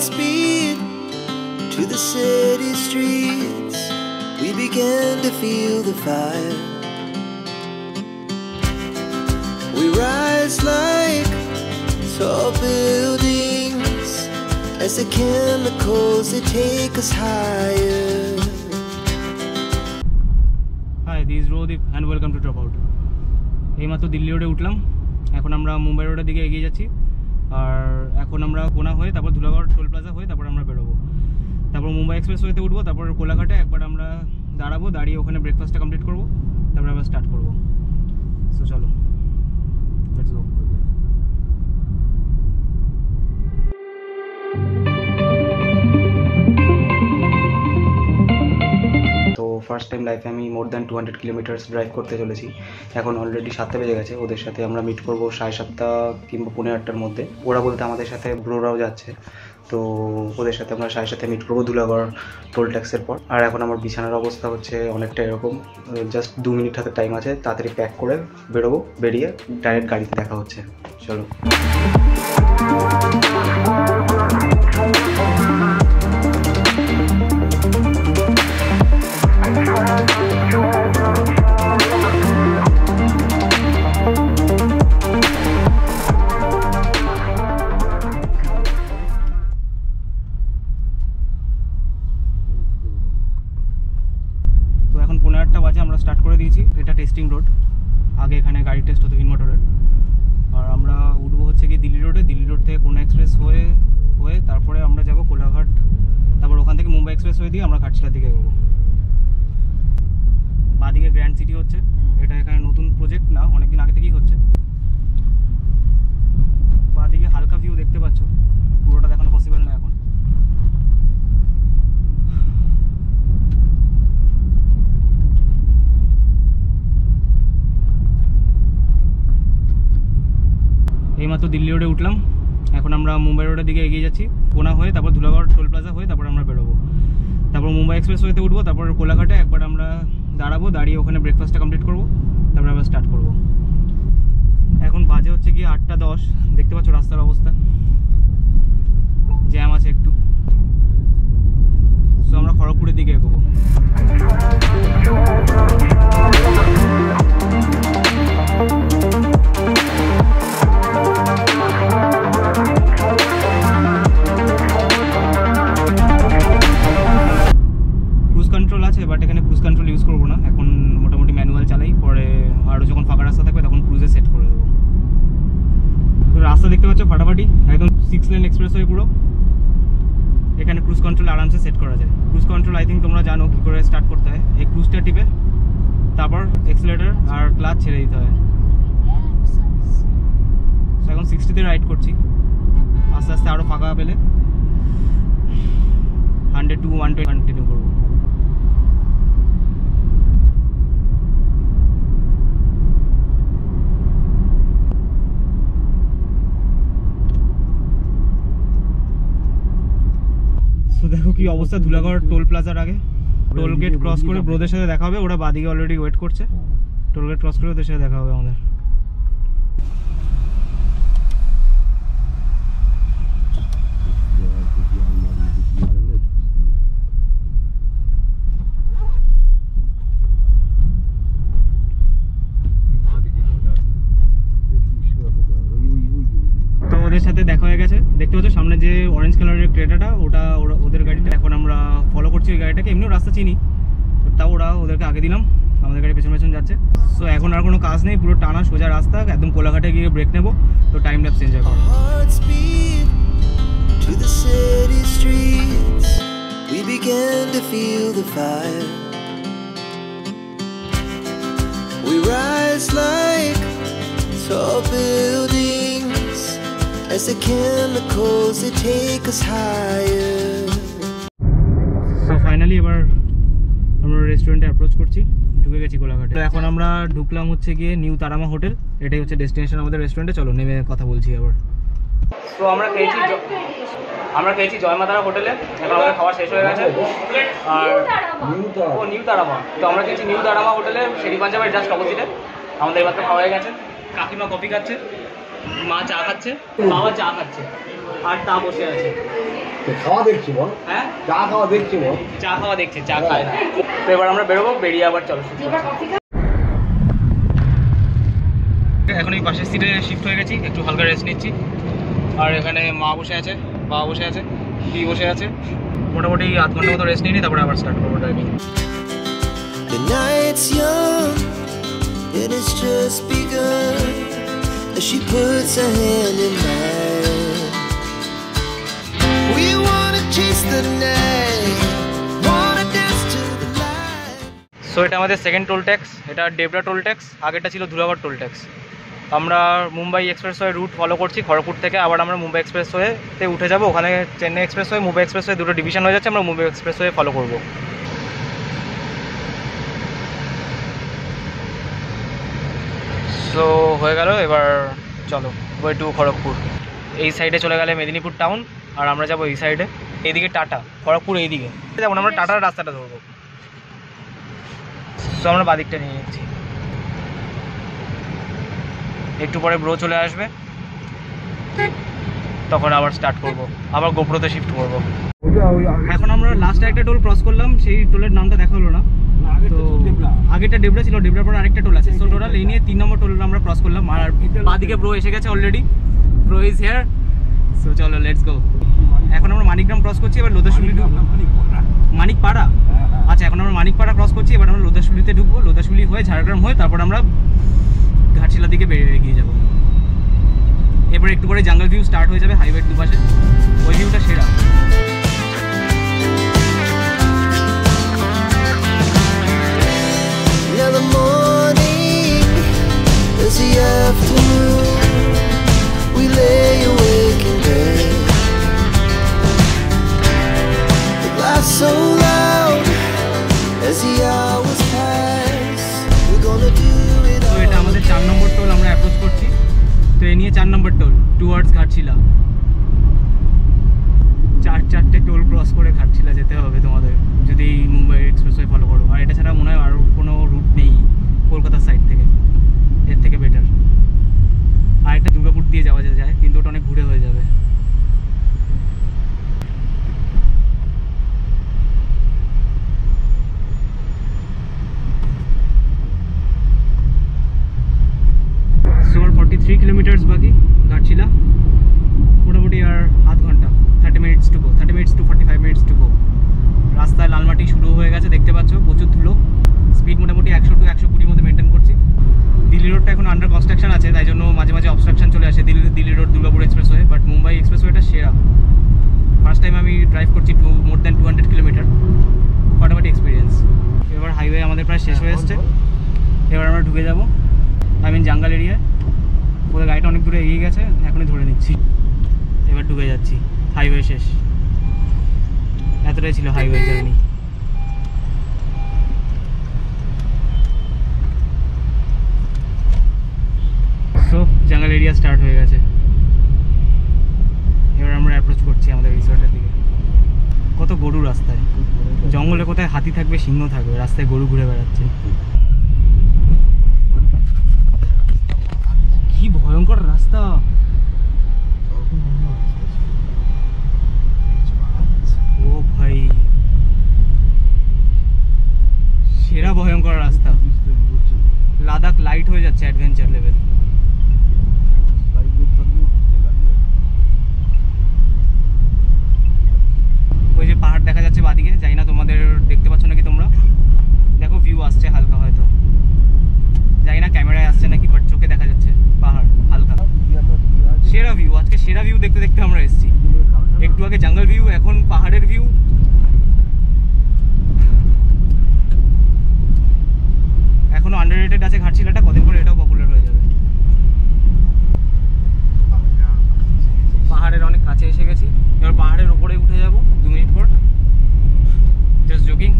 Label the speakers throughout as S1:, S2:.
S1: hearts beat to the city streets. We began to feel the fire. We rise like tall buildings as the chemicals they take us higher.
S2: Hi, this is Rodip and welcome to Dropout. এইমাত্র দিল্লি রোডে উঠলাম, এখন আমরা মুম্বাই রোডের দিকে এগিয়ে যাচ্ছি। আর এখন আমরা কোনা হয়ে তারপর ধুলাগড় টোল প্লাজা হয়ে তারপর আমরা বেরোবো, তারপর মুম্বাই এক্সপ্রেস ওয়েতে উঠবো, তারপর কোলাঘাটে একবার আমরা দাঁড়াবো, দাঁড়িয়ে ওখানে ব্রেকফাস্টটা কমপ্লিট করবো, তারপর আমরা স্টার্ট করবো। সো চলো, লেটস গো। তো ফার্স্ট টাইম লাইফে আমি মোর দ্যান 200 কিলোমিটার্স ড্রাইভ করতে চলেছি। এখন অলরেডি 7টা বেজে গেছে। ওদের সাথে আমরা মিট করবো 7:30 কিংবা 8:45-টার মধ্যে। ওরা বলতে আমাদের সাথে ব্রোরাও যাচ্ছে, তো ওদের সাথে আমরা 7:30 মিট করবো ধুলাগড় টোল ট্যাক্সের পর। আর এখন আমার বিছানার অবস্থা হচ্ছে অনেকটা এরকম, জাস্ট 2 মিনিট হাতে টাইম আছে, তাড়াতাড়ি প্যাক করে বেরোবো, বেরিয়ে ডাইরেক্ট গাড়িতে দেখা হচ্ছে। চলো। এখন 8:15 বাজে, আমরা স্টার্ট করে দিয়েছি। এটা টেস্টিং রোড, আগে এখানে গাড়ি টেস্ট হতো ইনভার্টারের। আর আমরা উঠবো হচ্ছে কি দিল্লি রোডে, দিল্লি রোড থেকে কোনা এক্সপ্রেস হয়ে তারপরে আমরা যাব কোলাঘাট, তারপর ওখান থেকে মুম্বাই এক্সপ্রেস হয়ে দিয়ে আমরা ঘাটশিলার দিকে এগোবো। বাদিকে গ্র্যান্ড সিটি হচ্ছে, এটা এখানে নতুন প্রজেক্ট না, অনেকদিন আগে থেকেই হচ্ছে। বাদিকে হালকা ভিউ দেখতে পাচ্ছ, পুরোটা দেখানো পসিবল না এখন। এইমাত্র দিল্লি রোডে উঠলাম, এখন আমরা মুম্বাই রোডের দিকে এগিয়ে যাচ্ছি। কোনা হয়ে তারপর ধুলাগড় টোল প্লাজা হয়ে তারপর আমরা বেরোবো, তারপর মুম্বাই এক্সপ্রেস ওয়েতে উঠবো, তারপর কোলাঘাটে একবার আমরা দাঁড়াবো, দাঁড়িয়ে ওখানে ব্রেকফাস্টটা কমপ্লিট করবো, তারপর আমরা স্টার্ট করবো। এখন বাজে হচ্ছে কি 8:10। দেখতে পাচ্ছ রাস্তার অবস্থা, জ্যাম আছে একটু। সো আমরা খড়গপুরের দিকে এগোবো। কন্ট্রোল আছে, বাট এখানে ক্রুজ কন্ট্রোল ইউজ করবো না, এখন মোটামুটি ম্যানুয়াল চালাই, পরে আরও যখন ফাঁকা রাস্তা থাকবে তখন ক্রুজে সেট করে দেবো। রাস্তা দেখতে পাচ্ছ ফাটাফাটি, একদম 6 লেন এক্সপ্রেস হয়ে পুরো। এখানে ক্রুজ কন্ট্রোল আরামসে সেট করা যায়। ক্রুজ কন্ট্রোল আই থিঙ্ক তোমরা জানো কী করে স্টার্ট করতে হয়। এই ক্রুজটা টিপে তারপর এক্সিলারেটর আর ক্লাচ ছেড়ে দিতে হয়। এখন 60-তে রাইড করছি, আস্তে আস্তে আরও ফাঁকা পেলে 100 to 120 কন্টিনিউ করবো। দেখো কি অবস্থা ধুলাগড় টোল প্লাজার আগে। টোল গেট ক্রস করে ব্রোদের সাথে দেখা হবে, ওরা বাদিকে অলরেডি ওয়েট করছে। টোল গেট ক্রস করে ওদের সাথে দেখা হবে আমাদের। ওদের সাথে দেখা হয়ে গেছে, দেখতে পাচ্ছ সামনে যে অরেঞ্জ কালারের ক্রেটাটা, ওটা ওদের গাড়িটা। এখন আমরা ফলো করছি ওই গাড়িটাকে, এমনিও রাস্তা চিনি, তাও ওরা ওদেরকে আগে দিলাম, আমাদের গাড়ি পেছন পেছন যাচ্ছে। সো এখন আর কোনো কাজ নেই, পুরো টানা সোজা রাস্তা, একদম কোলাঘাটে গিয়ে ব্রেক নেবো, তো টাইম ল্যাপস এনজয় করবো।
S1: As the chemicals they take us higher.
S2: So finally এবার আমরা রেস্টুরেন্টে অ্যাপ্রোচ করছি, ঢুকে গেছি কোলাঘাটে। তো এখন আমরা ঢুকলাম হচ্ছে গিয়ে নিউ তারামা হোটেল, এটাই হচ্ছে ডেস্টিনেশন আমাদের রেস্টুরেন্টে। চলো নেমে কথা বলছি আবার। তো আমরা খেয়েছি জয়মাতারা হোটেলে, এখন আমাদের খাওয়া শেষ হয়ে গেছে। আর নিউ তারামা, তো আমরা খেয়েছি নিউ তারামা হোটেলে, শেরি পাঞ্জাবের জাস্ট অপোজিটে। আমাদের এবার তো খাওয়া হয়ে গেছে। কাকিমা কফি খাচ্ছে, মা চা খাচ্ছে, বাবা চা খাচ্ছে।
S3: আর তা বসে আছে।
S4: খাওয়া দেখছি বল,
S3: হ্যাঁ
S4: চা খাওয়া দেখছি বল,
S3: চা খাওয়া দেখছি, চা খায় না। তো এবার আমরা বেরোবো, বেরিয়ে আবার চলো। এখন এই পাশের সিটে শিফট হয়ে গেছি, একটু হালকা রেস্ট নিচ্ছি। আর এখানে মা বসে আছে, বাবা বসে আছে, কি বসে আছে। মোটামুটি আধ ঘন্টা মতো রেস্ট নিয়ে নিই, তারপরে আবার স্টার্ট করবো driving.
S1: The night's young and it's just begun as she puts her hand in mine. We wanna chase the night, wanna dance to the light.
S3: So এটা আমাদের সেকেন্ড টোল ট্যাক্স, এটা Debra toll tax, আগেটা ছিল Dhulagarh toll tax. আমরা Mumbai expressway root follow করছি, খড়গপুর থেকে আবার আমরা মুম্বাই এক্সপ্রেসওয়েতে উঠে যাব। ওখানে চেন্নাই এক্সপ্রেসওয়ে, মুম্বাই এক্সপ্রেসওয়ে দুটো ডিভিশন হয়ে যাচ্ছে, আমরা মুম্বাই এক্সপ্রেসওয়ে ফলো করব। সো হয়ে গেল, এবার চলো ওয়ে টু খড়গপুর। এই সাইডে চলে গেলে মেদিনীপুর টাউন, আর আমরা যাবো এই সাইডে, এইদিকে টাটা, খড়গপুর এইদিকে যেমন আমরা টাটার রাস্তাটা ধরবো। সো আমরা বাদিকটা নিয়ে নিচ্ছি, একটু পরে ব্রো চলে আসবে, তখন আবার স্টার্ট করব, আবার গোপ্রোতে শিফট করব। এখন আমরা লাস্টে একটা টোল ক্রস করলাম, সেই টোলের নামটা দেখা হলো না। তো আগেরটা ডেবরা ছিল, ডেবরার পর আরেকটা টোল আছে। সো টোটাল এই নিয়ে 3 নম্বর টোল আমরা ক্রস করলাম। আর বাদিকে ব্রো এসে গেছে already, bro is here. So চলো লেটস গো। এখন আমরা মানিকগ্রাম ক্রস করছি, এবার লোধাশুলি ঢুকবো। মানিকপাড়া, আচ্ছা এখন আমরা মানিকপাড়া ক্রস করছি, এবার আমরা লোধাশুলিতে ঢুকবো। লোধাশুলি হয়ে ঝাড়গ্রাম হয়ে তারপর আমরা ঘাটশিলার দিকে এগিয়ে যাবো। এরপর একটু পরে জঙ্গল ভিউ স্টার্ট হয়ে যাবে, হাইওয়ের দুপাশে, ওই ভিউটা সেরা।
S1: Now the morning is the afternoon. We lay awake in bed. The glass so loud as the hours pass. We're gonna do it
S3: তো এটা আমাদের 4 নম্বর টোল আমরা অ্যাপ্রোচ করছি। তো এই নিয়ে 4 নম্বর টোল টুয়ার্ডস ঘাটশিলা। 4-4টে টোল ক্রস করে ঘাটশিলা যেতে হবে তোমাদের, যদি মুম্বাই এক্সপ্রেসওয়ে ফলো করো। আর এটা ছাড়া মনে হয় আর কোনো রুট নেই কলকাতার সাইড থেকে, এর থেকে বেটার। আর একটা দুর্গাপুর দিয়ে যাওয়া যায়, কিন্তু ওটা অনেক ঘুরে হয়ে যাবে। সো 43 কিলোমিটার্স বাকি ঘাটশিলা, মোটামুটি আর আধ ঘন্টা, 30 minutes to go, 30 minutes to 45 minutes to go. রাস্তায় লালমাটি শুরু হয়ে গেছে, দেখতে পাচ্ছ প্রচুর ধুলো। স্পিড মোটামুটি 100 to 120 মধ্যে মেনটেন করছি। দিল্লি রোডটা এখন আন্ডার কনস্ট্রাকশন আছে, তাই জন্য মাঝে মাঝে অবস্ট্রাকশন চলে আসে Delhi road Durgapur expressway. But Mumbai এক্সপ্রেসওয়েটা সেরা। ফার্স্ট টাইম আমি ড্রাইভ করছি মোর দ্যান 200 কিলোমিটার, ফাটাফাটি এক্সপিরিয়েন্স। এবার হাইওয়ে আমাদের প্রায় শেষ হয়ে এসছে, এবার আমরা ঢুকে যাবো জঙ্গল এরিয়ায়। ওদের গাড়িটা অনেক দূরে এগিয়ে গেছে, এখনই ধরে নিচ্ছি। এবার ঢুকে যাচ্ছি, হাইওয়ে শেষ। এতটাই ছিল হাইওয়ে জার্নি। সো জঙ্গল এরিয়া স্টার্ট হয়ে গেছে, এবার আমরা অ্যাপ্রোচ করছি আমাদের রিসর্টের দিকে। কত গরু রাস্তায়, জঙ্গলে কোথায় হাতি থাকবে, সিংহ থাকবে, রাস্তায় গরু ঘুরে বেড়াচ্ছে। কি ভয়ঙ্কর রাস্তা! ও ভাই, সেরা ভয়ঙ্কর রাস্তা। লাদাখ লাইট হয়ে যাচ্ছে অ্যাডভেঞ্চার লেভেল। ওই যে পাহাড় দেখা যাচ্ছে বাদিকে, জানি না তোমাদের দেখতে পাচ্ছ নাকি তোমরা। দেখো ভিউ আসছে হালকা, হয়তো জানি না ক্যামেরায় আসছে নাকি, বাট চোখে দেখা যাচ্ছে পাহাড় হালকা। সেরা ভিউ, আজকে সেরা ভিউ দেখতে দেখতে আমরা এসেছি। একটু আগে জঙ্গল ভিউ, এখন পাহাড়ের ভিউ। এখনো আন্ডাররেটেড আছে ঘাটশিলাটা, কদিন পরে এটাও পপুলার হয়ে যাবে। পাহাড়ের অনেক কাছে এসে গেছি, এবার পাহাড়ের উপরে উঠে যাব 2 মিনিট পর। Just joking.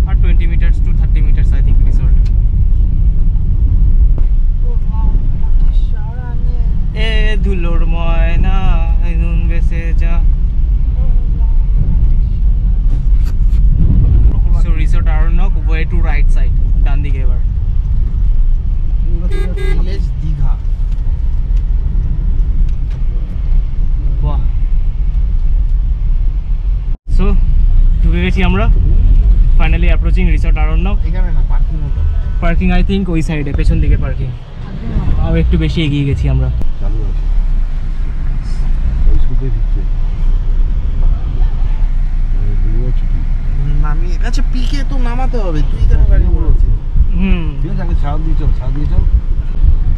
S3: আর 20 metres to 30 metres I think resort. এ ধুলোর ময়না নুন বেসে যা। So resort Aranyak, way to right side, ডান দিকে। এবার
S4: দীঘা
S3: গেছি আমরা ফাইনালি অ্যাপ্রোচিং রিসর্ট আরণ্যক।
S4: এখানে না পার্কিং মতো
S3: পার্কিং আই থিঙ্ক ওই সাইডে পেছন দিকে পার্কিং, আর একটু বেশি এগিয়ে গেছি আমরা।
S4: চালু আছে ওই স্কুলে দিচ্ছে নামি আচ্ছা পিকে তো নামাতে হবে, তুই কেন গাড়ি বলছিস? ঠিক আছে আগে ছাড় দিয়ে চল।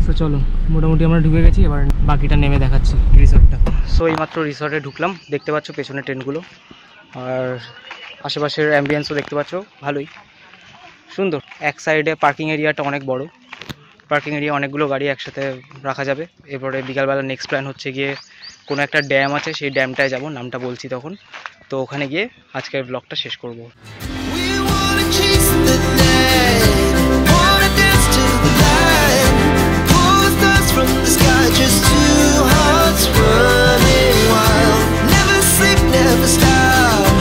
S3: সো চলো মোটামুটি আমরা ঢুকে গেছি, এবার বাকিটা নেমে দেখাচ্ছি রিসর্টটা। সো এইমাত্র রিসর্টে ঢুকলাম, দেখতে পাচ্ছ পেছনে ট্রেনগুলো আর আশেপাশের অ্যাম্বিয়েন্সও দেখতে পাচ্ছ, ভালোই সুন্দর। এক সাইডে পার্কিং এরিয়াটা অনেক বড়, পার্কিং এরিয়া অনেকগুলো গাড়ি একসাথে রাখা যাবে। এরপরে বিকালবেলা নেক্সট প্ল্যান হচ্ছে গিয়ে কোনো একটা ড্যাম আছে, সেই ড্যামটায় যাব, নামটা বলছি তখন। তো ওখানে গিয়ে আজকের ব্লগটা শেষ করব।
S1: We wanna chase the night, wanna dance to the light, pull the stars from the sky, just two hearts running wild. Never sleep, never stop,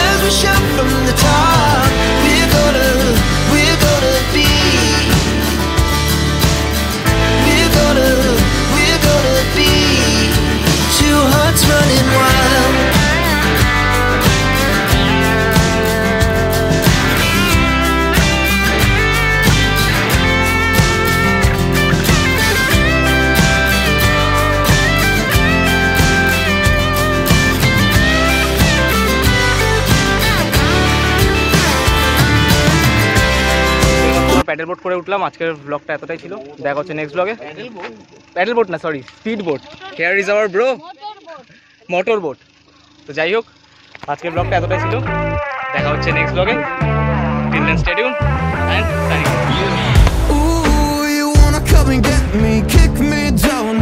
S1: as we shout from the top. We're gonna be. We're gonna be two hearts running wild.
S3: Pedal boat করে উঠলাম। আজকের ব্লগটা এতটাই ছিল, দেখা হচ্ছে next ব্লগে। Pedal boat না, sorry speed boat. Hair is our bro motor boat. তো যাই হোক, আজকের ব্লগটা এতটাই ছিল, দেখা হচ্ছে নেক্সট ব্লগে। Till then stay tuned and signing off.
S1: Ooh, you wanna come and get me, kick me down.